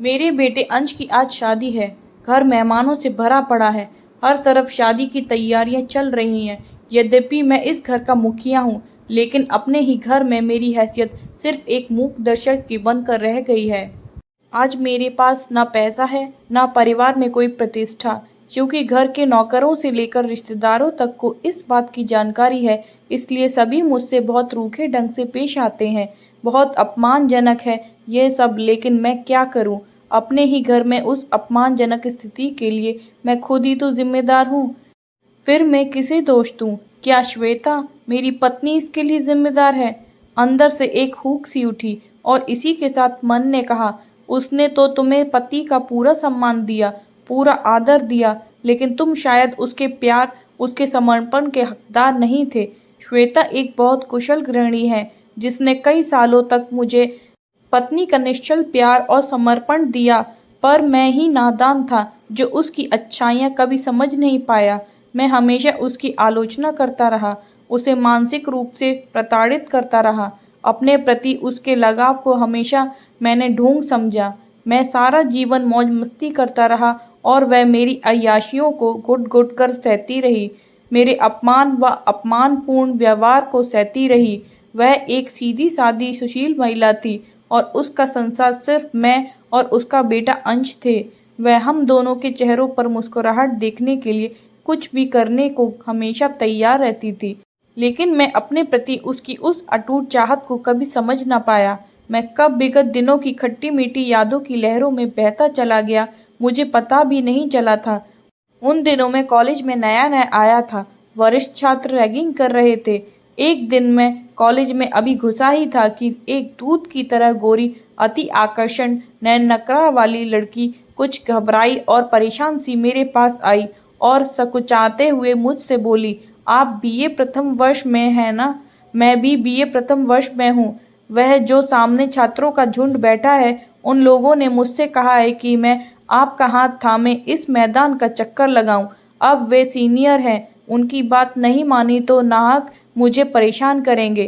मेरे बेटे अंश की आज शादी है। घर मेहमानों से भरा पड़ा है। हर तरफ शादी की तैयारियां चल रही हैं। यद्यपि मैं इस घर का मुखिया हूँ, लेकिन अपने ही घर में मेरी हैसियत सिर्फ एक मूक दर्शक की बनकर रह गई है। आज मेरे पास ना पैसा है, ना परिवार में कोई प्रतिष्ठा, क्योंकि घर के नौकरों से लेकर रिश्तेदारों तक को इस बात की जानकारी है। इसलिए सभी मुझसे बहुत रूखे ढंग से पेश आते हैं। बहुत अपमानजनक है यह सब, लेकिन मैं क्या करूं? अपने ही घर में उस अपमानजनक स्थिति के लिए मैं खुद ही तो जिम्मेदार हूँ। फिर मैं किसे दोष दूं? क्या श्वेता, मेरी पत्नी, इसके लिए जिम्मेदार है? अंदर से एक हूक सी उठी और इसी के साथ मन ने कहा, उसने तो तुम्हें पति का पूरा सम्मान दिया, पूरा आदर दिया, लेकिन तुम शायद उसके प्यार, उसके समर्पण के हकदार नहीं थे। श्वेता एक बहुत कुशल गृहिणी है, जिसने कई सालों तक मुझे पत्नी का निश्चल प्यार और समर्पण दिया, पर मैं ही नादान था जो उसकी अच्छाइयाँ कभी समझ नहीं पाया। मैं हमेशा उसकी आलोचना करता रहा, उसे मानसिक रूप से प्रताड़ित करता रहा। अपने प्रति उसके लगाव को हमेशा मैंने ढोंग समझा। मैं सारा जीवन मौज मस्ती करता रहा और वह मेरी अय्याशियों को घुट घुट कर सहती रही, मेरे अपमान व अपमानपूर्ण व्यवहार को सहती रही। वह एक सीधी सादी सुशील महिला थी और उसका संसार सिर्फ मैं और उसका बेटा अंश थे। वह हम दोनों के चेहरों पर मुस्कुराहट देखने के लिए कुछ भी करने को हमेशा तैयार रहती थी, लेकिन मैं अपने प्रति उसकी उस अटूट चाहत को कभी समझ न पाया। मैं कब विगत दिनों की खट्टी मीठी यादों की लहरों में बहता चला गया, मुझे पता भी नहीं चला था। उन दिनों में कॉलेज में नया नया आया था। वरिष्ठ छात्र रैगिंग कर रहे थे। एक दिन मैं कॉलेज में अभी घुसा ही था कि एक दूध की तरह गोरी, अति आकर्षण नैन नखरा वाली लड़की कुछ घबराई और परेशान सी मेरे पास आई और सकुचाते हुए मुझसे बोली, आप बीए प्रथम वर्ष में हैं ना? मैं भी बीए प्रथम वर्ष में हूँ। वह जो सामने छात्रों का झुंड बैठा है, उन लोगों ने मुझसे कहा है कि मैं आपका हाथ थामे इस मैदान का चक्कर लगाऊं। अब वे सीनियर हैं, उनकी बात नहीं मानी तो नाहक मुझे परेशान करेंगे।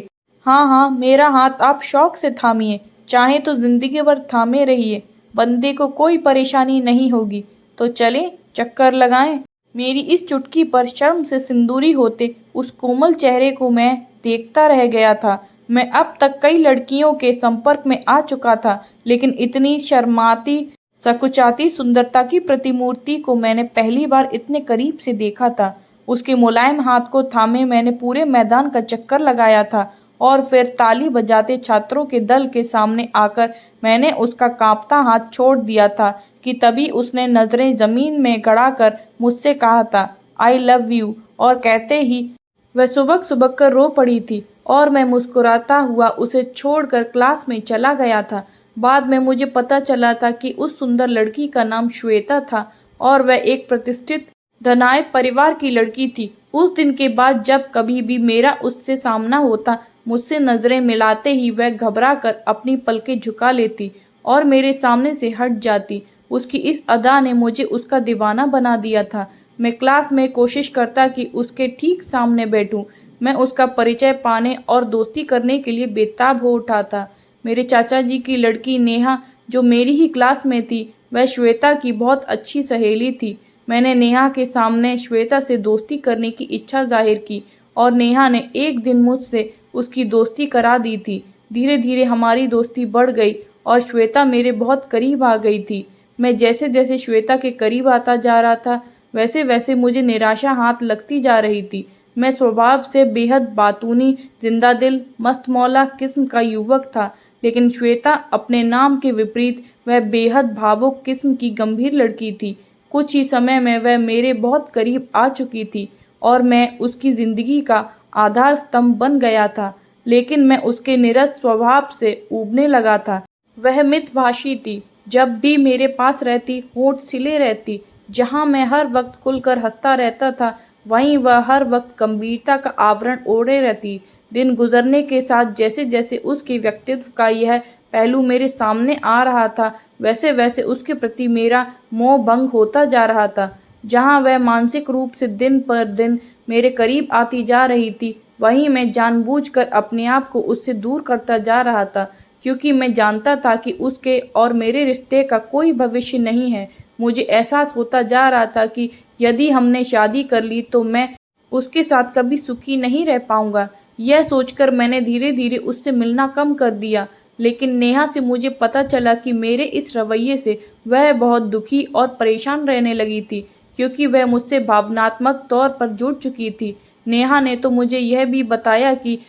हाँ हाँ, मेरा हाथ आप शौक से थामिए, चाहे तो जिंदगी भर थामे रहिए, बंदे को कोई परेशानी नहीं होगी। तो चलें, चक्कर लगाएं। मेरी इस चुटकी पर शर्म से सिंदूरी होते उस कोमल चेहरे को मैं देखता रह गया था। मैं अब तक कई लड़कियों के संपर्क में आ चुका था, लेकिन इतनी शर्माती सकुचाती सुंदरता की प्रतिमूर्ति को मैंने पहली बार इतने करीब से देखा था। उसके मुलायम हाथ को थामे मैंने पूरे मैदान का चक्कर लगाया था और फिर ताली बजाते छात्रों के दल के सामने आकर मैंने उसका कांपता हाथ छोड़ दिया था कि तभी उसने नजरें जमीन में गड़ाकर मुझसे कहा था, आई लव यू, और कहते ही वह सुबक सुबक कर रो पड़ी थी और मैं मुस्कुराता हुआ उसे छोड़कर क्लास में चला गया था। बाद में मुझे पता चला था कि उस सुंदर लड़की का नाम श्वेता था और वह एक प्रतिष्ठित धनाढ्य परिवार की लड़की थी। उस दिन के बाद जब कभी भी मेरा उससे सामना होता, मुझसे नजरें मिलाते ही वह घबरा कर अपनी पलकें झुका लेती और मेरे सामने से हट जाती। उसकी इस अदा ने मुझे उसका दीवाना बना दिया था। मैं क्लास में कोशिश करता कि उसके ठीक सामने बैठूं। मैं उसका परिचय पाने और दोस्ती करने के लिए बेताब हो उठा था। मेरे चाचा जी की लड़की नेहा, जो मेरी ही क्लास में थी, वह श्वेता की बहुत अच्छी सहेली थी। मैंने नेहा के सामने श्वेता से दोस्ती करने की इच्छा जाहिर की और नेहा ने एक दिन मुझसे उसकी दोस्ती करा दी थी। धीरे धीरे हमारी दोस्ती बढ़ गई और श्वेता मेरे बहुत करीब आ गई थी। मैं जैसे जैसे श्वेता के करीब आता जा रहा था, वैसे वैसे मुझे निराशा हाथ लगती जा रही थी। मैं स्वभाव से बेहद बातूनी, जिंदादिल, मस्तमौला किस्म का युवक था, लेकिन श्वेता अपने नाम के विपरीत वह बेहद भावुक किस्म की गंभीर लड़की थी। कुछ ही समय में वह मेरे बहुत करीब आ चुकी थी और मैं उसकी जिंदगी का आधार स्तंभ बन गया था, लेकिन मैं उसके निरस स्वभाव से ऊबने लगा था। वह मितभाषी थी। जब भी मेरे पास रहती, होंठ सिले रहती। जहाँ मैं हर वक्त खुलकर हंसता रहता था, वहीं वह हर वक्त गंभीरता का आवरण ओढ़े रहती। दिन गुजरने के साथ जैसे जैसे उसके व्यक्तित्व का यह पहलू मेरे सामने आ रहा था, वैसे वैसे उसके प्रति मेरा मोह भंग होता जा रहा था। जहाँ वह मानसिक रूप से दिन पर दिन मेरे करीब आती जा रही थी, वहीं मैं जानबूझकर अपने आप को उससे दूर करता जा रहा था, क्योंकि मैं जानता था कि उसके और मेरे रिश्ते का कोई भविष्य नहीं है। मुझे एहसास होता जा रहा था कि यदि हमने शादी कर ली तो मैं उसके साथ कभी सुखी नहीं रह पाऊंगा। यह सोचकर मैंने धीरे धीरे उससे मिलना कम कर दिया। लेकिन नेहा से मुझे पता चला कि मेरे इस रवैये से वह बहुत दुखी और परेशान रहने लगी थी, क्योंकि वह मुझसे भावनात्मक तौर पर जुड़ चुकी थी। नेहा ने तो मुझे यह भी बताया कि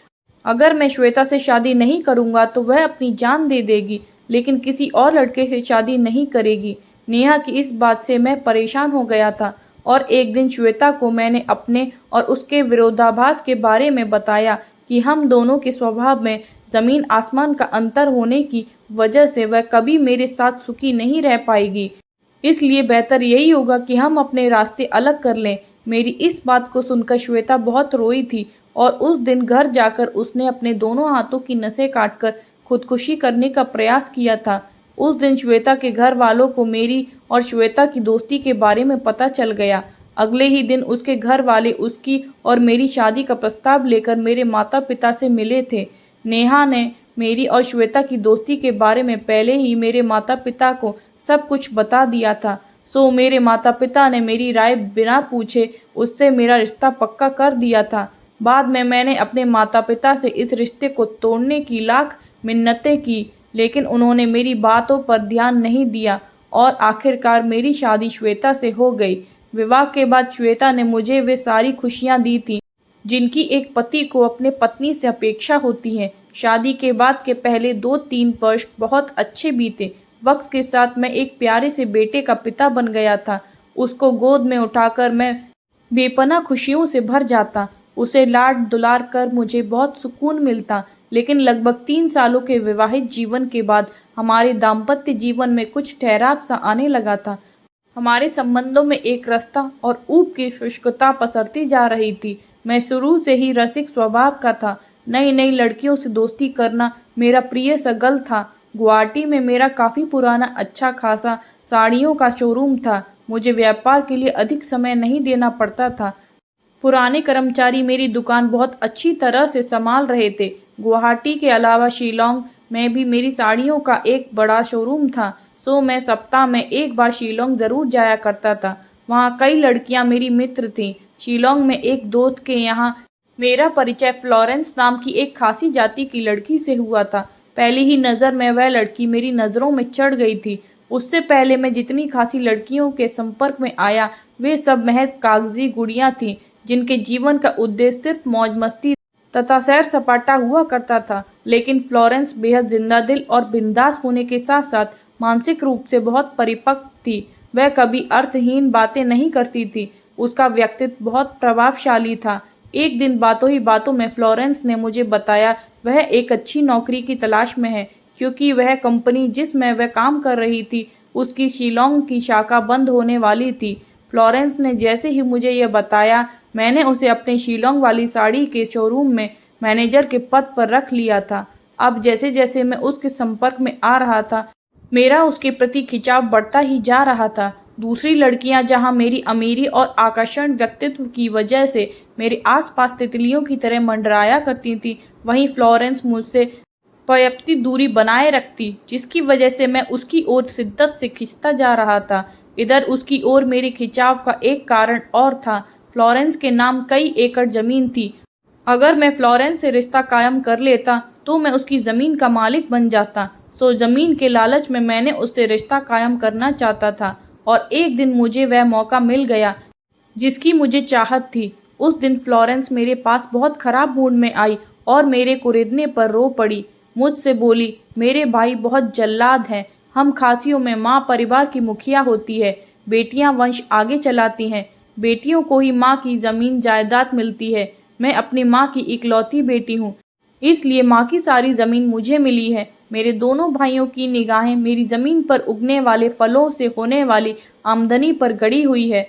अगर मैं श्वेता से शादी नहीं करूंगा तो वह अपनी जान दे देगी, लेकिन किसी और लड़के से शादी नहीं करेगी। नेहा की इस बात से मैं परेशान हो गया था और एक दिन श्वेता को मैंने अपने और उसके विरोधाभास के बारे में बताया कि हम दोनों के स्वभाव में जमीन आसमान का अंतर होने की वजह से वह कभी मेरे साथ सुखी नहीं रह पाएगी। इसलिए बेहतर यही होगा कि हम अपने रास्ते अलग कर लें। मेरी इस बात को सुनकर श्वेता बहुत रोई थी और उस दिन घर जाकर उसने अपने दोनों हाथों की नसें काटकर खुदकुशी करने का प्रयास किया था। उस दिन श्वेता के घर वालों को मेरी और श्वेता की दोस्ती के बारे में पता चल गया। अगले ही दिन उसके घर वाले उसकी और मेरी शादी का प्रस्ताव लेकर मेरे माता पिता से मिले थे। नेहा ने मेरी और श्वेता की दोस्ती के बारे में पहले ही मेरे माता पिता को सब कुछ बता दिया था। सो मेरे माता पिता ने मेरी राय बिना पूछे उससे मेरा रिश्ता पक्का कर दिया था। बाद में मैंने अपने माता पिता से इस रिश्ते को तोड़ने की लाख मिन्नतें की, लेकिन उन्होंने मेरी बातों पर ध्यान नहीं दिया और आखिरकार मेरी शादी श्वेता से हो गई। विवाह के बाद श्वेता ने मुझे वे सारी खुशियां दी थी जिनकी एक पति को अपने पत्नी से अपेक्षा होती है। शादी के बाद के पहले 2-3 वर्ष बहुत अच्छे बीते। वक्त के साथ मैं एक प्यारे से बेटे का पिता बन गया था। उसको गोद में उठाकर मैं बेपनाह खुशियों से भर जाता। उसे लाड दुलार कर मुझे बहुत सुकून मिलता। लेकिन लगभग 3 सालों के विवाहित जीवन के बाद हमारे दाम्पत्य जीवन में कुछ ठहराव सा आने लगा था। हमारे संबंधों में एक रास्ता और ऊब की शुष्कता पसरती जा रही थी। मैं शुरू से ही रसिक स्वभाव का था। नई नई लड़कियों से दोस्ती करना मेरा प्रिय सगल था। गुवाहाटी में मेरा काफ़ी पुराना अच्छा खासा साड़ियों का शोरूम था। मुझे व्यापार के लिए अधिक समय नहीं देना पड़ता था। पुराने कर्मचारी मेरी दुकान बहुत अच्छी तरह से संभाल रहे थे। गुवाहाटी के अलावा शिलोंग में भी मेरी साड़ियों का एक बड़ा शोरूम था। सो मैं सप्ताह में एक बार शिलोंग ज़रूर जाया करता था। वहाँ कई लड़कियाँ मेरी मित्र थीं। शिलोंग में एक दोस्त के यहाँ मेरा परिचय फ्लोरेंस नाम की एक खासी जाति की लड़की से हुआ था। पहली ही नज़र में वह लड़की मेरी नज़रों में चढ़ गई थी। उससे पहले मैं जितनी खासी लड़कियों के संपर्क में आया वे सब महज कागजी गुड़ियाँ थीं, जिनके जीवन का उद्देश्य सिर्फ मौज मस्ती तथा सैर सपाटा हुआ करता था। लेकिन फ्लोरेंस बेहद जिंदा दिल और बिंदास होने के साथ साथ मानसिक रूप से बहुत परिपक्व थी। वह कभी अर्थहीन बातें नहीं करती थी। उसका व्यक्तित्व बहुत प्रभावशाली था। एक दिन बातों ही बातों में फ्लोरेंस ने मुझे बताया वह एक अच्छी नौकरी की तलाश में है, क्योंकि वह कंपनी जिसमें वह काम कर रही थी उसकी शिलोंग की शाखा बंद होने वाली थी। फ्लोरेंस ने जैसे ही मुझे यह बताया मैंने उसे अपने शिलोंग वाली साड़ी के शोरूम में मैनेजर के पद पर रख लिया था। अब जैसे जैसे मैं उसके संपर्क में आ रहा था मेरा उसके प्रति खिंचाव बढ़ता ही जा रहा था। दूसरी लड़कियां जहां मेरी अमीरी और आकर्षण व्यक्तित्व की वजह से मेरे आसपास तितलियों की तरह मंडराया करती थीं, वहीं फ्लोरेंस मुझसे पर्याप्त दूरी बनाए रखती, जिसकी वजह से मैं उसकी ओर शिद्दत से खिंचता जा रहा था। इधर उसकी ओर मेरे खिंचाव का एक कारण और था। फ्लोरेंस के नाम कई एकड़ जमीन थी। अगर मैं फ्लोरेंस से रिश्ता कायम कर लेता तो मैं उसकी ज़मीन का मालिक बन जाता। सो ज़मीन के लालच में मैंने उससे रिश्ता कायम करना चाहता था और एक दिन मुझे वह मौका मिल गया जिसकी मुझे चाहत थी। उस दिन फ्लोरेंस मेरे पास बहुत ख़राब मूड में आई और मेरे कुरेदने पर रो पड़ी। मुझसे बोली, मेरे भाई बहुत जल्लाद हैं। हम खासियों में माँ परिवार की मुखिया होती है। बेटियाँ वंश आगे चलाती हैं। बेटियों को ही माँ की ज़मीन जायदाद मिलती है। मैं अपनी माँ की इकलौती बेटी हूँ, इसलिए माँ की सारी ज़मीन मुझे मिली है। मेरे दोनों भाइयों की निगाहें मेरी ज़मीन पर उगने वाले फलों से होने वाली आमदनी पर गड़ी हुई है।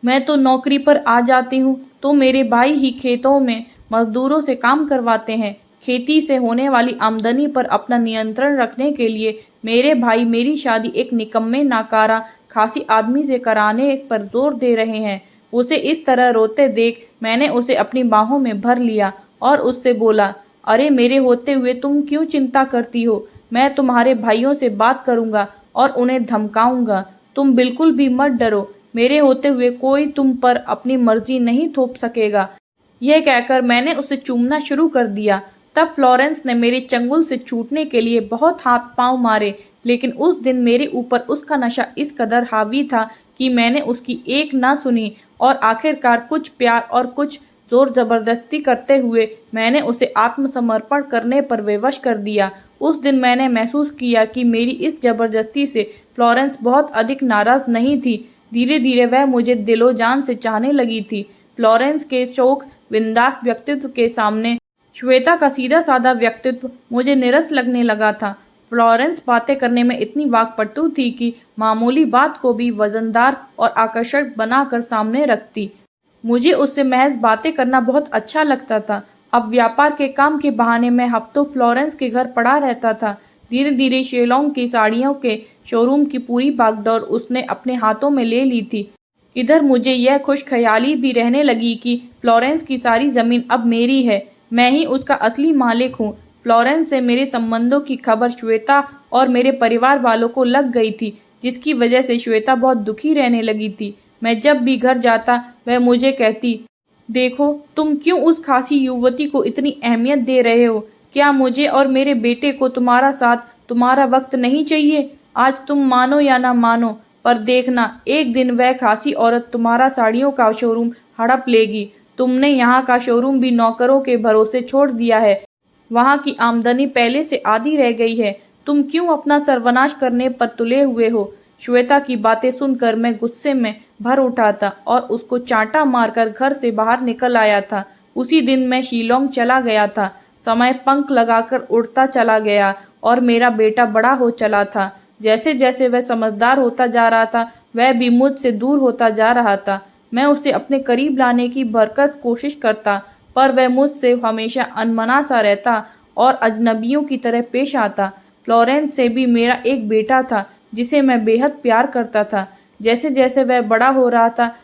मैं तो नौकरी पर आ जाती हूँ तो मेरे भाई ही खेतों में मजदूरों से काम करवाते हैं। खेती से होने वाली आमदनी पर अपना नियंत्रण रखने के लिए मेरे भाई मेरी शादी एक निकम्मे नाकारा खासी आदमी से कराने पर जोर दे रहे हैं। उसे इस तरह रोते देख मैंने उसे अपनी बाहों में भर लिया और उससे बोला, अरे मेरे होते हुए तुम क्यों चिंता करती हो? मैं तुम्हारे भाइयों से बात करूंगा और उन्हें धमकाऊंगा। तुम बिल्कुल भी मत डरो, मेरे होते हुए कोई तुम पर अपनी मर्जी नहीं थोप सकेगा। यह कहकर मैंने उसे चूमना शुरू कर दिया। तब फ्लोरेंस ने मेरे चंगुल से छूटने के लिए बहुत हाथ पांव मारे, लेकिन उस दिन मेरे ऊपर उसका नशा इस कदर हावी था कि मैंने उसकी एक ना सुनी और आखिरकार कुछ प्यार और कुछ जोर जबरदस्ती करते हुए मैंने उसे आत्मसमर्पण करने पर विवश कर दिया। उस दिन मैंने महसूस किया कि मेरी इस जबरदस्ती से फ्लोरेंस बहुत अधिक नाराज नहीं थी। धीरे धीरे वह मुझे दिलो जान से चाहने लगी थी। फ्लोरेंस के शोक बिंदास व्यक्तित्व के सामने श्वेता का सीधा साधा व्यक्तित्व मुझे निरस लगने लगा था। फ्लोरेंस बातें करने में इतनी वाकपटु थी कि मामूली बात को भी वजनदार और आकर्षक बनाकर सामने रखती। मुझे उससे महज बातें करना बहुत अच्छा लगता था। अब व्यापार के काम के बहाने मैं हफ्तों फ्लोरेंस के घर पड़ा रहता था। धीरे धीरे शेलोंग की साड़ियों के शोरूम की पूरी बागडोर उसने अपने हाथों में ले ली थी। इधर मुझे यह खुश ख्याली भी रहने लगी कि फ्लोरेंस की सारी ज़मीन अब मेरी है, मैं ही उसका असली मालिक हूँ। फ्लोरेंस से मेरे संबंधों की खबर श्वेता और मेरे परिवार वालों को लग गई थी, जिसकी वजह से श्वेता बहुत दुखी रहने लगी थी। मैं जब भी घर जाता वह मुझे कहती, देखो तुम क्यों उस खासी युवती को इतनी अहमियत दे रहे हो। क्या मुझे और मेरे बेटे को तुम्हारा साथ, तुम्हारा वक्त नहीं चाहिए? आज तुम मानो या ना मानो, पर देखना एक दिन वह खासी औरत तुम्हारा साड़ियों का शोरूम हड़प लेगी। तुमने यहाँ का शोरूम भी नौकरों के भरोसे छोड़ दिया है। वहाँ की आमदनी पहले से आधी रह गई है। तुम क्यों अपना सर्वनाश करने पर तुले हुए हो? श्वेता की बातें सुनकर मैं गुस्से में भर उठा था और उसको चांटा मारकर घर से बाहर निकल आया था। उसी दिन मैं शिलोंग चला गया था। समय पंख लगाकर उड़ता चला गया और मेरा बेटा बड़ा हो चला था। जैसे जैसे वह समझदार होता जा रहा था, वह भी मुझसे दूर होता जा रहा था। मैं उसे अपने करीब लाने की भरकस कोशिश करता, पर वह मुझसे हमेशा अनमना सा रहता और अजनबियों की तरह पेश आता। फ्लोरेंस से भी मेरा एक बेटा था जिसे मैं बेहद प्यार करता था। जैसे जैसे वह बड़ा हो रहा था,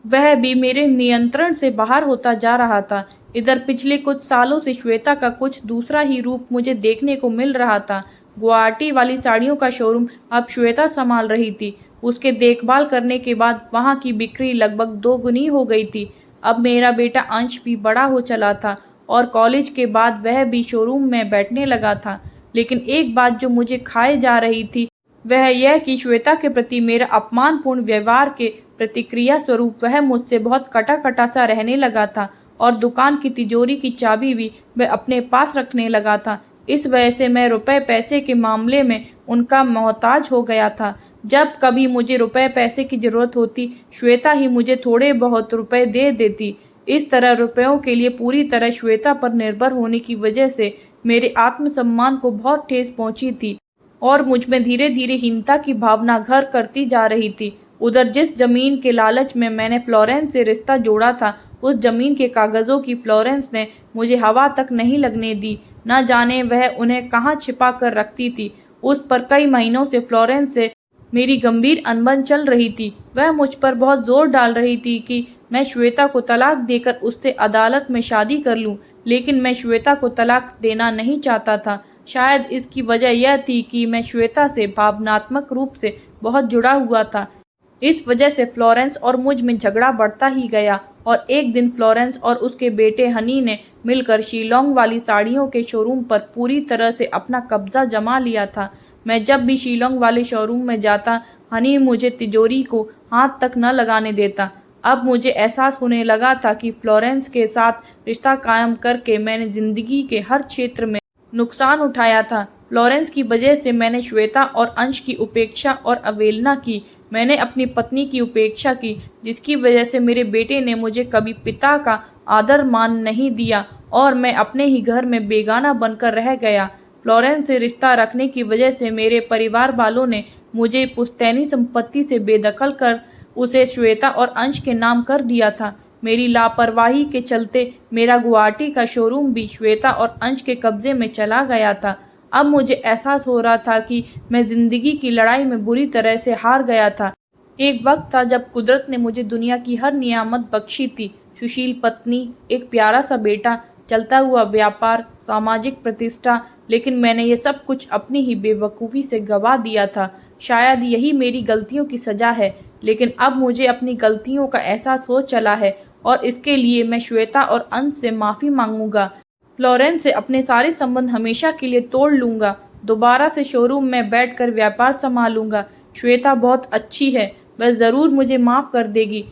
वह भी मेरे नियंत्रण से बाहर होता जा रहा था। इधर पिछले कुछ सालों से श्वेता का कुछ दूसरा ही रूप मुझे देखने को मिल रहा था। गुवाहाटी वाली साड़ियों का शोरूम अब श्वेता संभाल रही थी। उसके देखभाल करने के बाद वहाँ की बिक्री लगभग 2 गुनी हो गई थी। अब मेरा बेटा अंश भी बड़ा हो चला था और कॉलेज के बाद वह भी शोरूम में बैठने लगा था। लेकिन एक बात जो मुझे खाए जा रही थी, वह यह कि श्वेता के प्रति मेरा अपमानपूर्ण व्यवहार के प्रतिक्रिया स्वरूप वह मुझसे बहुत कटा कटा सा रहने लगा था और दुकान की तिजोरी की चाबी भी वह अपने पास रखने लगा था। इस वजह से मैं रुपए पैसे के मामले में उनका मोहताज हो गया था। जब कभी मुझे रुपए पैसे की ज़रूरत होती, श्वेता ही मुझे थोड़े बहुत रुपए दे देती। इस तरह रुपयों के लिए पूरी तरह श्वेता पर निर्भर होने की वजह से मेरे आत्मसम्मान को बहुत ठेस पहुंची थी और मुझ में धीरे धीरे हीनता की भावना घर करती जा रही थी। उधर जिस जमीन के लालच में मैंने फ्लोरेंस से रिश्ता जोड़ा था, उस जमीन के कागज़ों की फ्लोरेंस ने मुझे हवा तक नहीं लगने दी। न जाने वह उन्हें कहाँ छिपा कर रखती थी। उस पर कई महीनों से फ्लोरेंस से मेरी गंभीर अनबन चल रही थी। वह मुझ पर बहुत जोर डाल रही थी कि मैं श्वेता को तलाक देकर उससे अदालत में शादी कर लूं, लेकिन मैं श्वेता को तलाक देना नहीं चाहता था। शायद इसकी वजह यह थी कि मैं श्वेता से भावनात्मक रूप से बहुत जुड़ा हुआ था। इस वजह से फ्लोरेंस और मुझ में झगड़ा बढ़ता ही गया और एक दिन फ्लोरेंस और उसके बेटे हनी ने मिलकर शिलोंग वाली साड़ियों के शोरूम पर पूरी तरह से अपना कब्जा जमा लिया था। मैं जब भी शिलोंग वाले शोरूम में जाता, हनी मुझे तिजोरी को हाथ तक न लगाने देता। अब मुझे एहसास होने लगा था कि फ्लोरेंस के साथ रिश्ता कायम करके मैंने ज़िंदगी के हर क्षेत्र में नुकसान उठाया था। फ्लोरेंस की वजह से मैंने श्वेता और अंश की उपेक्षा और अवहेलना की। मैंने अपनी पत्नी की उपेक्षा की, जिसकी वजह से मेरे बेटे ने मुझे कभी पिता का आदर मान नहीं दिया और मैं अपने ही घर में बेगाना बनकर रह गया। फ्लोरेंस से रिश्ता रखने की वजह से मेरे परिवार वालों ने मुझे पुश्तैनी संपत्ति से बेदखल कर उसे श्वेता और अंश के नाम कर दिया था। मेरी लापरवाही के चलते मेरा गुवाहाटी का शोरूम भी श्वेता और अंश के कब्जे में चला गया था। अब मुझे एहसास हो रहा था कि मैं ज़िंदगी की लड़ाई में बुरी तरह से हार गया था। एक वक्त था जब कुदरत ने मुझे दुनिया की हर नियामत बख्शी थी। सुशील पत्नी, एक प्यारा सा बेटा, चलता हुआ व्यापार, सामाजिक प्रतिष्ठा, लेकिन मैंने ये सब कुछ अपनी ही बेवकूफ़ी से गंवा दिया था। शायद यही मेरी गलतियों की सज़ा है, लेकिन अब मुझे अपनी गलतियों का एहसास हो चला है और इसके लिए मैं श्वेता और अंश से माफ़ी मांगूंगा। फ्लोरेंस से अपने सारे संबंध हमेशा के लिए तोड़ लूँगा। दोबारा से शोरूम में बैठकर व्यापार संभालूंगा। श्वेता बहुत अच्छी है, वह ज़रूर मुझे माफ़ कर देगी।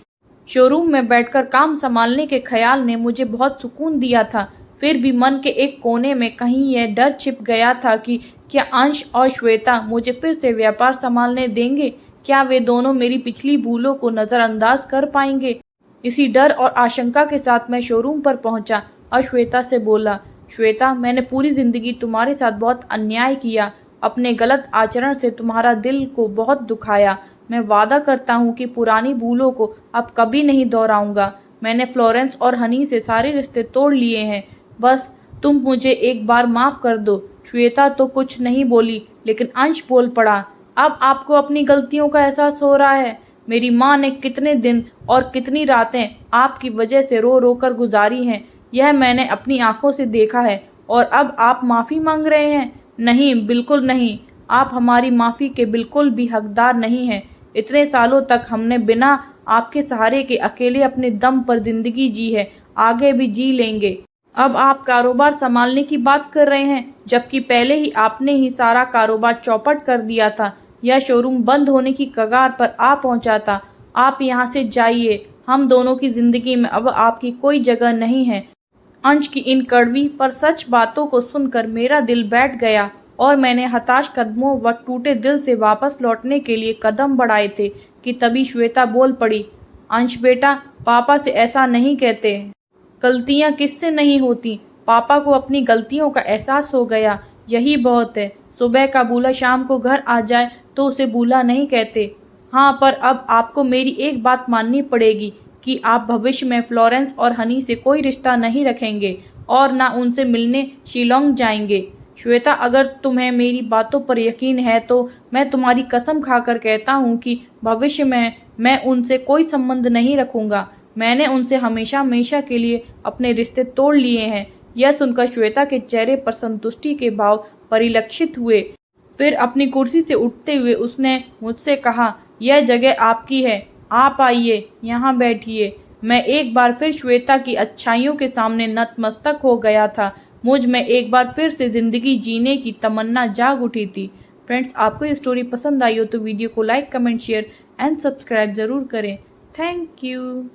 शोरूम में बैठकर काम संभालने के ख्याल ने मुझे बहुत सुकून दिया था। फिर भी मन के एक कोने में कहीं यह डर छिप गया था कि क्या अंश और श्वेता मुझे फिर से व्यापार संभालने देंगे? क्या वे दोनों मेरी पिछली भूलों को नज़रअंदाज कर पाएंगे? इसी डर और आशंका के साथ मैं शोरूम पर पहुंचा और श्वेता से बोला, श्वेता, मैंने पूरी ज़िंदगी तुम्हारे साथ बहुत अन्याय किया। अपने गलत आचरण से तुम्हारा दिल को बहुत दुखाया। मैं वादा करता हूँ कि पुरानी भूलों को अब कभी नहीं दोहराऊंगा। मैंने फ्लोरेंस और हनी से सारे रिश्ते तोड़ लिए हैं। बस तुम मुझे एक बार माफ़ कर दो। श्वेता तो कुछ नहीं बोली, लेकिन अंश बोल पड़ा, अब आपको अपनी गलतियों का एहसास हो रहा है। मेरी माँ ने कितने दिन और कितनी रातें आपकी वजह से रो रो कर गुजारी हैं, यह मैंने अपनी आंखों से देखा है। और अब आप माफ़ी मांग रहे हैं? नहीं, बिल्कुल नहीं। आप हमारी माफ़ी के बिल्कुल भी हकदार नहीं हैं। इतने सालों तक हमने बिना आपके सहारे के अकेले अपने दम पर ज़िंदगी जी है, आगे भी जी लेंगे। अब आप कारोबार संभालने की बात कर रहे हैं, जबकि पहले ही आपने ही सारा कारोबार चौपट कर दिया था। यह शोरूम बंद होने की कगार पर आ पहुंचा था। आप यहाँ से जाइए, हम दोनों की ज़िंदगी में अब आपकी कोई जगह नहीं है। अंश की इन कड़वी पर सच बातों को सुनकर मेरा दिल बैठ गया और मैंने हताश कदमों व टूटे दिल से वापस लौटने के लिए कदम बढ़ाए थे कि तभी श्वेता बोल पड़ी, अंश बेटा, पापा से ऐसा नहीं कहते। गलतियाँ किससे नहीं होती। पापा को अपनी गलतियों का एहसास हो गया, यही बहुत है। सुबह का बूला शाम को घर आ जाए तो उसे बूला नहीं कहते। हाँ, पर अब आपको मेरी एक बात माननी पड़ेगी कि आप भविष्य में फ्लोरेंस और हनी से कोई रिश्ता नहीं रखेंगे और ना उनसे मिलने शिलोंग जाएंगे। श्वेता, अगर तुम्हें मेरी बातों पर यकीन है तो मैं तुम्हारी कसम खाकर कहता हूँ कि भविष्य में मैं उनसे कोई संबंध नहीं रखूँगा। मैंने उनसे हमेशा हमेशा के लिए अपने रिश्ते तोड़ लिए हैं। यह सुनकर श्वेता के चेहरे पर संतुष्टि के भाव परिलक्षित हुए। फिर अपनी कुर्सी से उठते हुए उसने मुझसे कहा, यह जगह आपकी है, आप आइए, यहाँ बैठिए। मैं एक बार फिर श्वेता की अच्छाइयों के सामने नतमस्तक हो गया था। मुझ में एक बार फिर से ज़िंदगी जीने की तमन्ना जाग उठी थी। फ्रेंड्स, आपको ये स्टोरी पसंद आई हो तो वीडियो को like, comment, share and subscribe ज़रूर करें। Thank you.